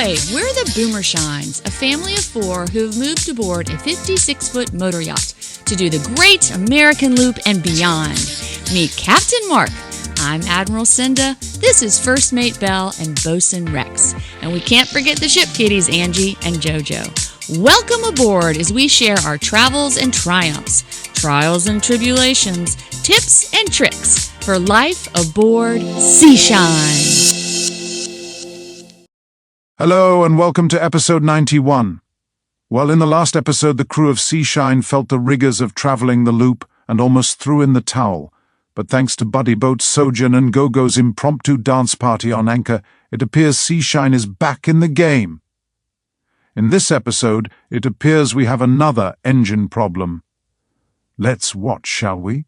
Hi, we're the Boomershines, a family of 4 who've moved aboard a 56-foot motor yacht to do the Great American Loop and beyond. Meet Captain Mark. I'm Admiral Cinda. This is First Mate Belle and Bosun Rex. And we can't forget the ship kitties, Angie and JoJo. Welcome aboard as we share our travels and triumphs, trials and tribulations, tips and tricks for life aboard Seashine. Hello and welcome to episode 91. Well, in the last episode, the crew of Seashine felt the rigors of traveling the loop and almost threw in the towel. But thanks to Buddy Boat's Sojourn and Go-Go's impromptu dance party on anchor, it appears Seashine is back in the game. In this episode, it appears we have another engine problem. Let's watch, shall we?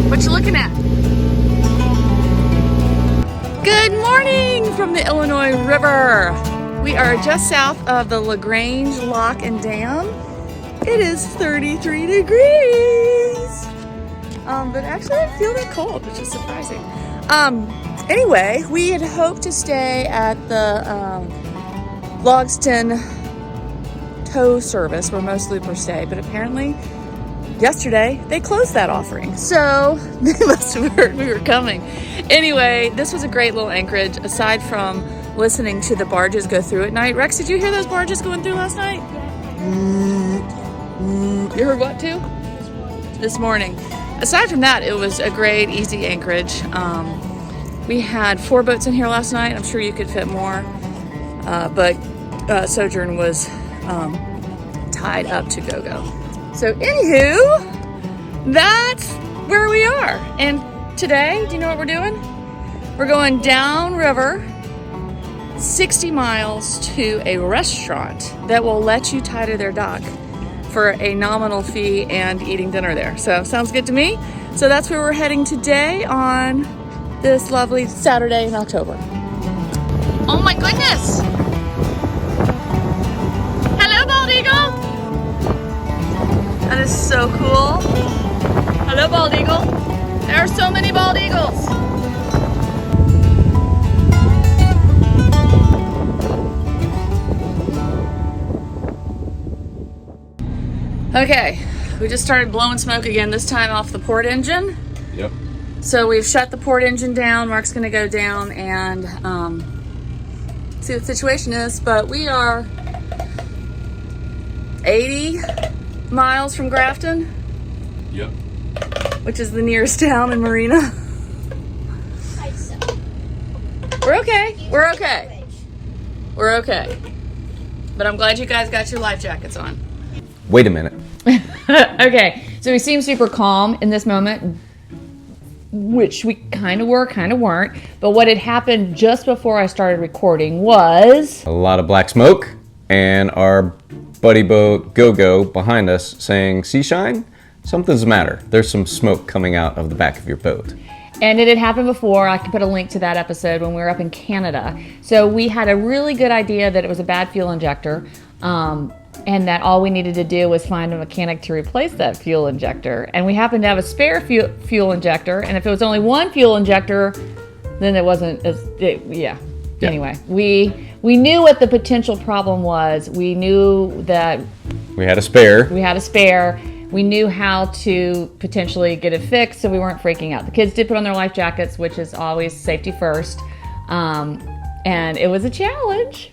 What you looking at? Good morning from the Illinois River. We are just south of the LaGrange Lock and Dam. It is 33 degrees. But actually I feel that cold, which is surprising. Anyway, we had hoped to stay at the Logston tow service where most loopers stay, but apparently yesterday, they closed that offering, so they must have heard we were coming. Anyway, this was a great little anchorage, aside from listening to the barges go through at night. Rex, did you hear those barges going through last night? You heard what, too? This morning. Aside from that, it was a great, easy anchorage. We had 4 boats in here last night. I'm sure you could fit more, but Sojourn was tied up to Go-Go. So anywho, that's where we are. And today, do you know what we're doing? We're going downriver 60 miles to a restaurant that will let you tie to their dock for a nominal fee and eating dinner there. So sounds good to me. So that's where we're heading today on this lovely Saturday in October. Oh my goodness! Hello, Bald Eagle! That is so cool. Hello, Bald Eagle. There are so many Bald Eagles. Okay, we just started blowing smoke again, this time off the port engine. Yep. So we've shut the port engine down. Mark's gonna go down and see what the situation is, but we are 80 miles from Grafton. Yep. Which is the nearest town in Marina. We're okay. We're okay. We're okay. But I'm glad you guys got your life jackets on. Wait a minute. Okay, so we seem super calm in this moment, which we kind of were, kind of weren't. But what had happened just before I started recording was A lot of black smoke and our buddy boat Go-Go behind us saying, "Seashine, something's the matter. There's some smoke coming out of the back of your boat." And it had happened before. I can put a link to that episode when we were up in Canada. So we had a really good idea that it was a bad fuel injector, and that all we needed to do was find a mechanic to replace that fuel injector. And we happened to have a spare fuel injector, and if it was only one fuel injector, then it wasn't as, yeah. Anyway, we knew what the potential problem was. We knew that We had a spare. We knew how to potentially get it fixed, so we weren't freaking out. The kids did put on their life jackets, which is always safety first. And it was a challenge.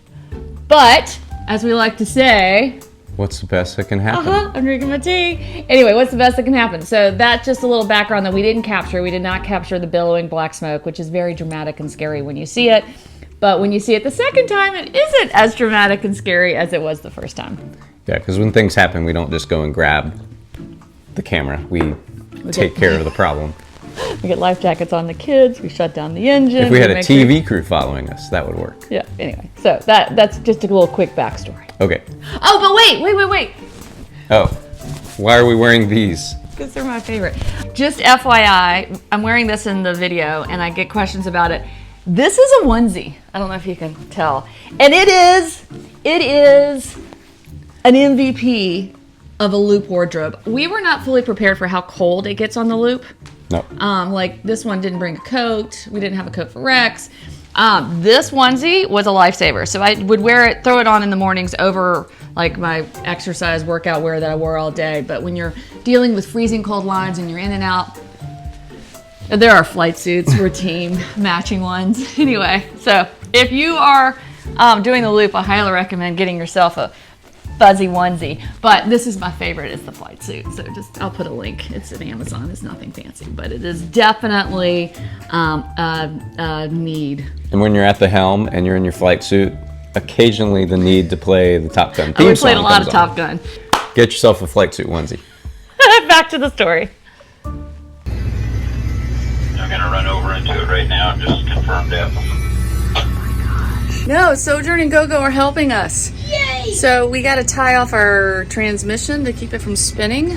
But, as we like to say, What's the best that can happen? I'm drinking my tea. Anyway, what's the best that can happen? So that's just a little background that we didn't capture. We did not capture the billowing black smoke, which is very dramatic and scary when you see it. But when you see it the second time, it isn't as dramatic and scary as it was the first time. Yeah, because when things happen, we don't just go and grab the camera. We take care of the problem. We get life jackets on the kids. We shut down the engine. If we had a TV crew following us, that would work. Yeah, anyway. So that's just a little quick backstory. Okay. Oh, but wait. Oh, why are we wearing these? Because they're my favorite. Just FYI, I'm wearing this in the video, and I get questions about it. This is a onesie. I don't know if you can tell. And it is an MVP of a loop wardrobe. We were not fully prepared for how cold it gets on the loop. No. Like this one didn't bring a coat. We didn't have a coat for Rex. This onesie was a lifesaver. So I would wear it, throw it on in the mornings over like my exercise workout wear that I wore all day. But when you're dealing with freezing cold lines and you're in and out, there are flight suits, we're team matching ones. Anyway, so if you are doing the loop, I highly recommend getting yourself a fuzzy onesie. But this is my favorite, is the flight suit. So I'll put a link. It's at Amazon. It's nothing fancy, but it is definitely a need. And when you're at the helm and you're in your flight suit, occasionally the need to play the Top Gun theme We song played a lot of comes Top on. Gun. Get yourself a flight suit onesie. Back to the story. I'm gonna run over into it right now and just confirm depth. No, Sojourn and GoGo are helping us. Yay! So we got to tie off our transmission to keep it from spinning.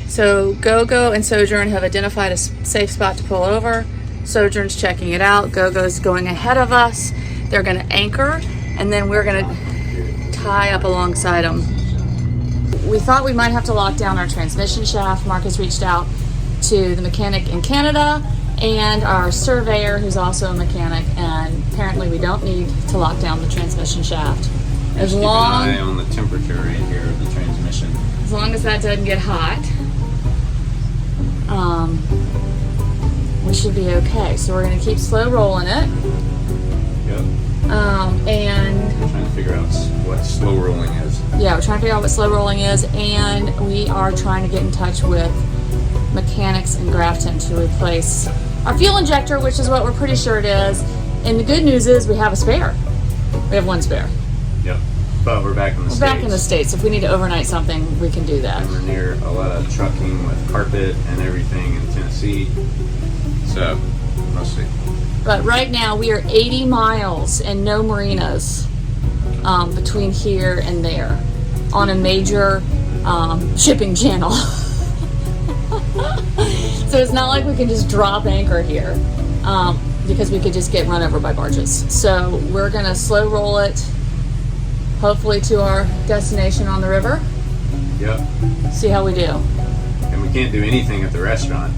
So GoGo and Sojourn have identified a safe spot to pull over. Sojourn's checking it out. GoGo's going ahead of us. They're going to anchor, and then we're going to tie up alongside them. We thought we might have to lock down our transmission shaft. Marcus reached out to the mechanic in Canada and our surveyor, who's also a mechanic, and apparently we don't need to lock down the transmission shaft. As Keep long an eye on the temperature right here of the transmission. as that doesn't get hot, we should be okay. So we're going to keep slow rolling it. Yep. And Trying to figure out what slow rolling is. yeah, we're trying to figure out what slow rolling is, and we are trying to get in touch with mechanics in Grafton to replace our fuel injector, which is what we're pretty sure it is. And the good news is we have a spare. We have one spare. Yep. But we're back in the We're States. back in the States. If we need to overnight something, we can do that. And we're near a lot of trucking with carpet and everything in Tennessee. So, we'll see. But right now we are 80 miles and no marinas between here and there on a major shipping channel. So it's not like we can just drop anchor here because we could just get run over by barges. So we're going to slow roll it, hopefully to our destination on the river. Yep. See how we do. And we can't do anything at the restaurant.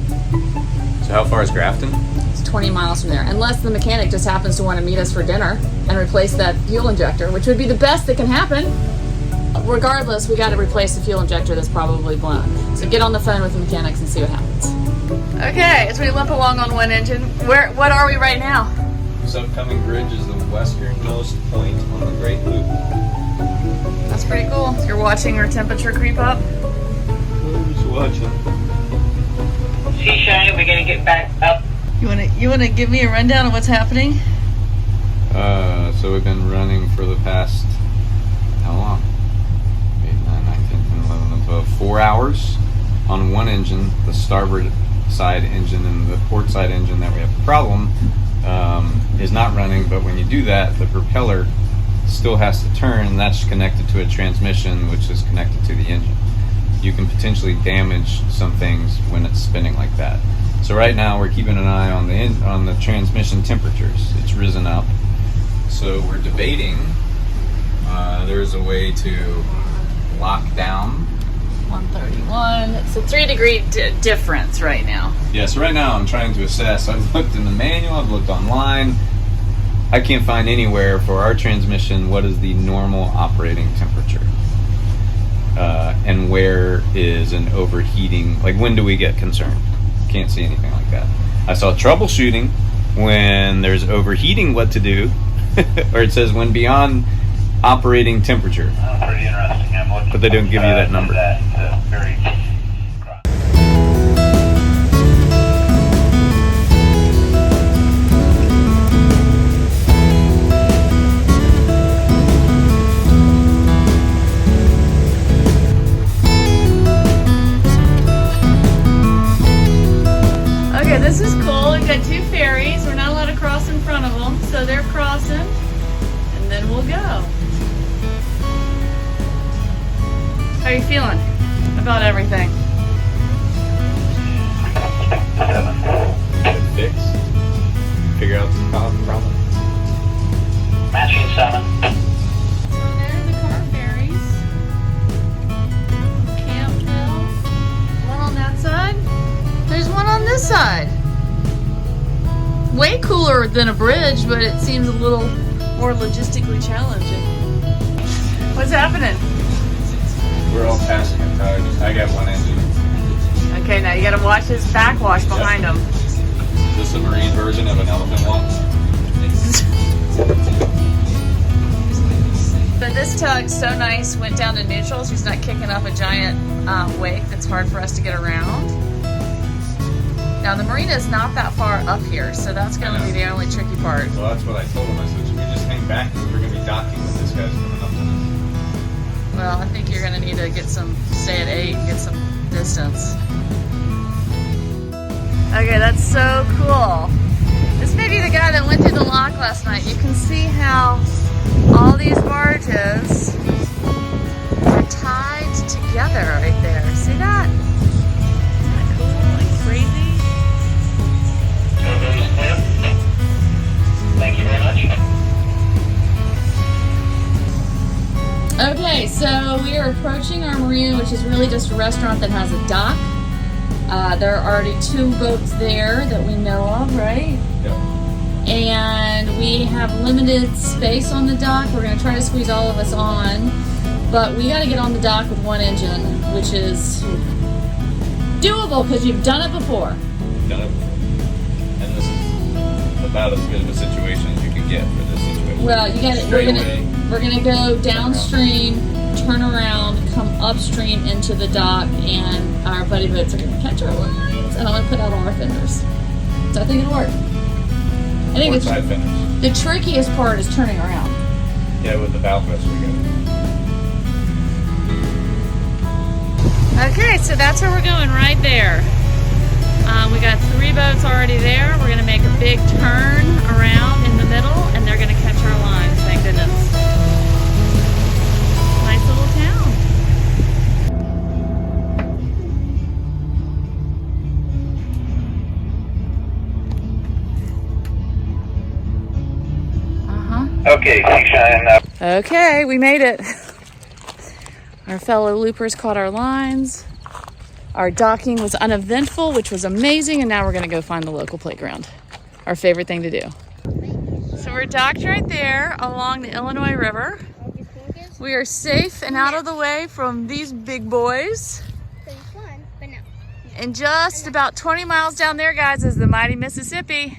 So how far is Grafton? It's 20 miles from there, unless the mechanic just happens to want to meet us for dinner and replace that fuel injector, which would be the best that can happen. Regardless, we got to replace the fuel injector that's probably blown. So get on the phone with the mechanics and see what happens. Okay, as we limp along on one engine, what are we right now? This upcoming bridge is the westernmost point on the Great Loop. That's pretty cool. You're watching our temperature creep up. Who's watching? Sea Shine, we're gonna get back up. You wanna give me a rundown of what's happening? So we've been running for the past, how long? 8, 9, 9, 10, 11, 12, 4 hours on one engine, the starboard side engine, and the port side engine that we have a problem is not running, but when you do that, the propeller still has to turn, and that's connected to a transmission which is connected to the engine. You can potentially damage some things when it's spinning like that. So right now we're keeping an eye on the transmission temperatures. It's risen up. So we're debating there's a way to lock down 131. It's a 3-degree difference right now. Yeah, so right now I'm trying to assess. I've looked in the manual, I've looked online. I can't find anywhere for our transmission what is the normal operating temperature. And where is an overheating, like when do we get concerned? Can't see anything like that. I saw troubleshooting when there's overheating, what to do, or it says when beyond operating temperature. Pretty interesting. I'm looking. But they don't give you that number. Very. Okay, this is cool. We've got 2 ferries. We're not allowed to cross in front of them, so they're crossing, and then we'll go. How are you feeling about everything? Fix. Figure out the problem. Matching 7. So there are the car ferries. way cooler than a bridge, but it seems a little more logistically challenging. What's happening? We're all passing a tug. I got one engine. Okay, now you gotta watch his backwash behind him. This is the marine version of an elephant walk. But this tug's so nice, went down to neutral, so he's not kicking up a giant wake that's hard for us to get around. Now the marina is not that far up here, so that's going to be the only tricky part. Well, that's what I told him. I said, should we just hang back because we're going to be docking when this guy's coming up to us? Well, I think you're going to need to get some, stay at 8 and get some distance. Okay, that's so cool. This may be the guy that went through the lock last night. You can see how all these barges are tied together right there. See that? Isn't that cool and crazy? Thank you very much. Okay, so we are approaching our marina, which is really just a restaurant that has a dock. There are already 2 boats there that we know of, right? Yep. And we have limited space on the dock. We're going to try to squeeze all of us on, but we got to get on the dock with 1 engine, which is doable because you've done it before. Done it before. And this is about as good of a situation as you can get for this situation. Well, you got it. We're gonna go downstream, turn around, come upstream into the dock, and our buddy boats are gonna catch our lines, and I'm gonna put out all our fenders. So I think it'll work. I think Side fenders. the trickiest part is turning around. Yeah, with the bow pressure we got. Okay, so that's where we're going, right there. We got 3 boats already there. We're gonna make a big turn around in the middle, and they're gonna catch our lines, thank goodness. Nice little town. Okay, Seashine. Okay, we made it. Our fellow loopers caught our lines. Our docking was uneventful, which was amazing, and now we're gonna go find the local playground. Our favorite thing to do. So we're docked right there along the Illinois River. We are safe and out of the way from these big boys. And just about 20 miles down there, guys, is the mighty Mississippi.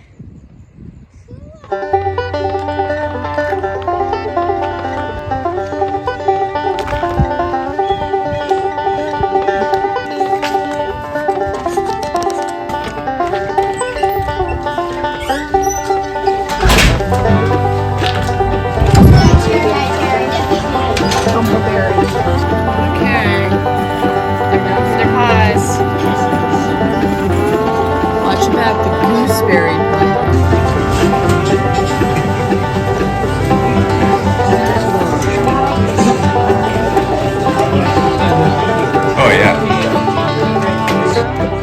Oh, yeah.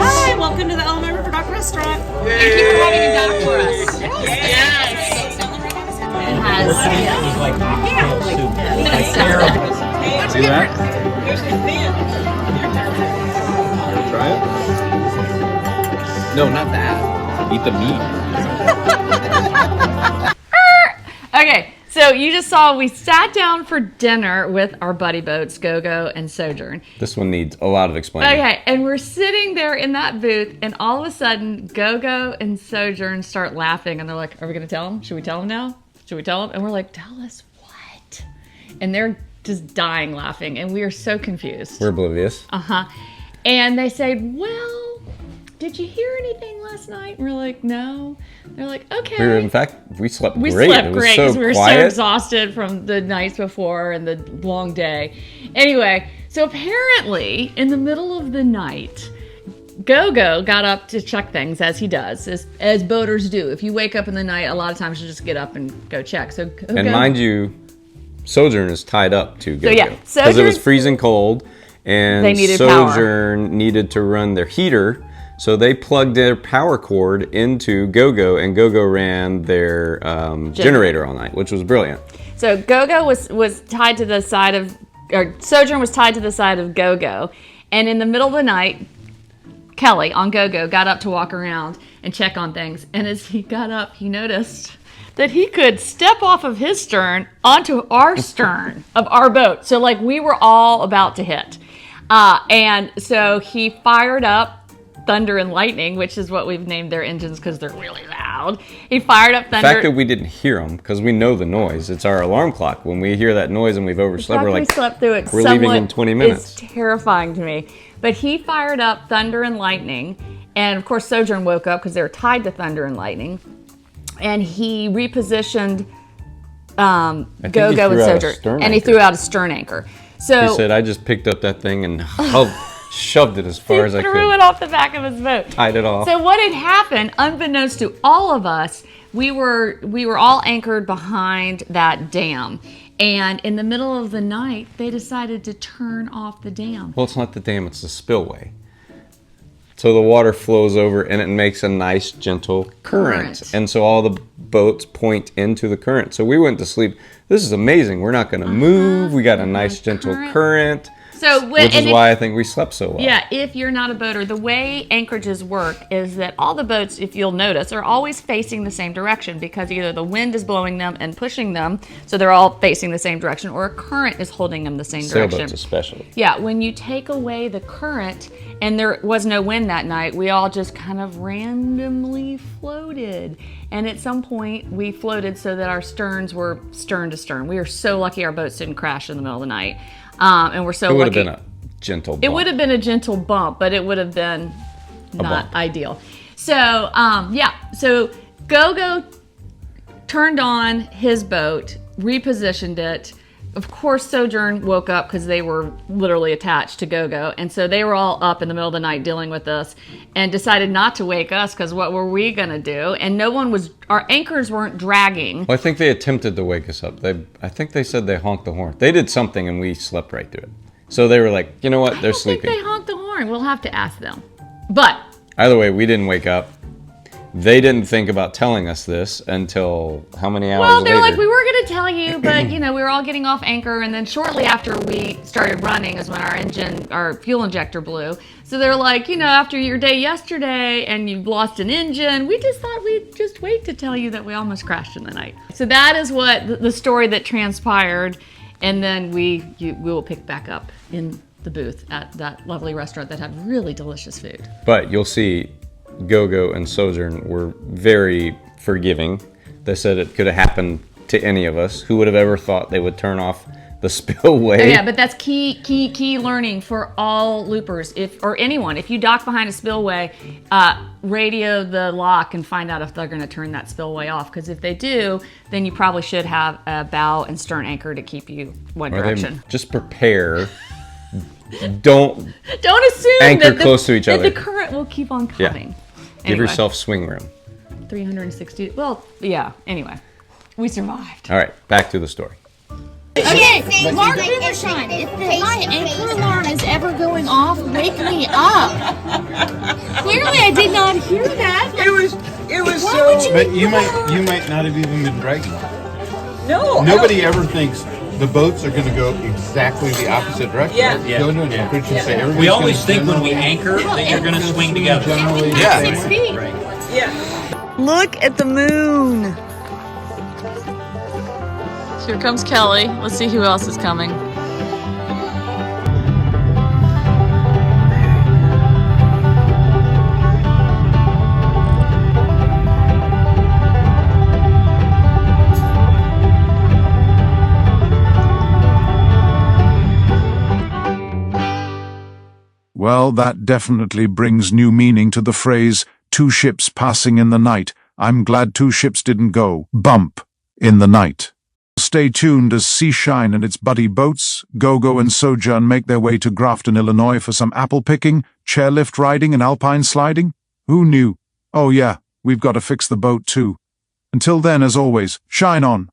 Hi, welcome to the Riverdock restaurant. Thank you for having a dock for us. Yes. It has. See that? Try it? No, not that. Eat the meat. Okay, so you just saw we sat down for dinner with our buddy boats, Go-Go and Sojourn. This one needs a lot of explaining. Okay, and we're sitting there in that booth, and all of a sudden, Go-Go and Sojourn start laughing, and they're like, are we going to tell them? Should we tell them now? Should we tell them? And we're like, tell us what? And they're just dying laughing, and we are so confused. We're oblivious. Uh-huh. And they said, well, did you hear anything last night? And we're like, no. They're like, okay. In fact, we slept We great. slept It was great so because we were quiet. so exhausted from the nights before and the long day. Anyway, so apparently in the middle of the night, Go-Go got up to check things as he does, as boaters do. If you wake up in the night, a lot of times you just get up and go check. So Go-Go, And mind you, Sojourn is tied up to Go-Go. yeah, Because it was Sojourn- freezing cold, and They needed power. Sojourn needed to run their heater, so they plugged their power cord into Go-Go, and Go-Go ran their generator all night, which was brilliant. So Go-Go was tied to the side of, or Sojourn was tied to the side of Go-Go. And in the middle of the night, Kelly on Go-Go got up to walk around and check on things. And as he got up, he noticed that he could step off of his stern onto our stern of our boat. So like we were all about to hit. And so he fired up Thunder and Lightning, which is what we've named their engines because they're really loud. He fired up Thunder. The fact that we didn't hear them because we know the noise. It's our alarm clock. When we hear that noise and we've overslept, we're like, we slept through it. We're leaving in 20 minutes. It's terrifying to me. But he fired up Thunder and Lightning. And of course, Sojourn woke up because they were tied to Thunder and Lightning. And he repositioned Go-Go and Sojourn. And he threw out a stern anchor. So he said, I just picked up that thing and shoved it as far as I could. Threw it off the back of his boat. Tied it off. So what had happened, unbeknownst to all of us, we were all anchored behind that dam. And in the middle of the night, they decided to turn off the dam. Well, it's not the dam, it's the spillway. So the water flows over and it makes a nice, gentle current. And so all the boats point into the current. So we went to sleep. This is amazing. We're not going to move. We got a nice, gentle current. So which is why I think we slept so well. Yeah, if you're not a boater, the way anchorages work is that all the boats, if you'll notice, are always facing the same direction because either the wind is blowing them and pushing them, so they're all facing the same direction, or a current is holding them the same direction. Sailboats especially. Yeah, when you take away the current, and there was no wind that night, we all just kind of randomly floated. And at some point, we floated so that our sterns were stern to stern. We were so lucky our boats didn't crash in the middle of the night. And we're so lucky. It would have been a gentle bump. It would have been a gentle bump, but it would have been not ideal. So, so Go-Go turned on his boat, repositioned it. Of course, Sojourn woke up because they were literally attached to Go-Go. And so they were all up in the middle of the night dealing with us and decided not to wake us because what were we going to do? And our anchors weren't dragging. Well, I think they attempted to wake us up. I think they said they honked the horn. They did something and we slept right through it. So they were like, you know what? They're sleeping. I think they honked the horn. We'll have to ask them. But either way, we didn't wake up. They didn't think about telling us this until how many hours later? Well, they're like, we were going to tell you, but, we were all getting off anchor. And then shortly after we started running is when our fuel injector blew. So they're like, after your day yesterday and you've lost an engine, we just thought we'd just wait to tell you that we almost crashed in the night. So that is what the story that transpired. And then we will pick back up in the booth at that lovely restaurant that had really delicious food. But you'll see, Go-Go and Sojourn were very forgiving. They said it could have happened to any of us. Who would have ever thought they would turn off the spillway? Oh, yeah, but that's key learning for all loopers, or anyone. If you dock behind a spillway, radio the lock and find out if they're going to turn that spillway off. Because if they do, then you probably should have a bow and stern anchor to keep you one direction. Just prepare. Don't assume anchor that close to each other. The current will keep on coming. Yeah. Give yourself swing room. 360. Well, yeah. Anyway, we survived. All right, back to the story. Okay, Mark Boomershine, if my anchor alarm is ever going off, wake me up. Clearly, I did not hear that. It was Why so. would you But you might not have even been dragging. No. Nobody ever thinks the boats are going to go exactly the opposite direction. Yeah. Go into an anchorage and say everybody's We always gonna think when we generally- anchor that you're going to swing together. Generally, Yeah. 6 feet. Look at the moon. Here comes Kelly. Let's see who else is coming. Well, that definitely brings new meaning to the phrase, 2 ships passing in the night. I'm glad 2 ships didn't go bump in the night. Stay tuned as Seashine and its buddy boats, Go-Go and Sojourn, make their way to Grafton, Illinois for some apple picking, chairlift riding, and alpine sliding. Who knew? Oh yeah, we've got to fix the boat too. Until then, as always, shine on.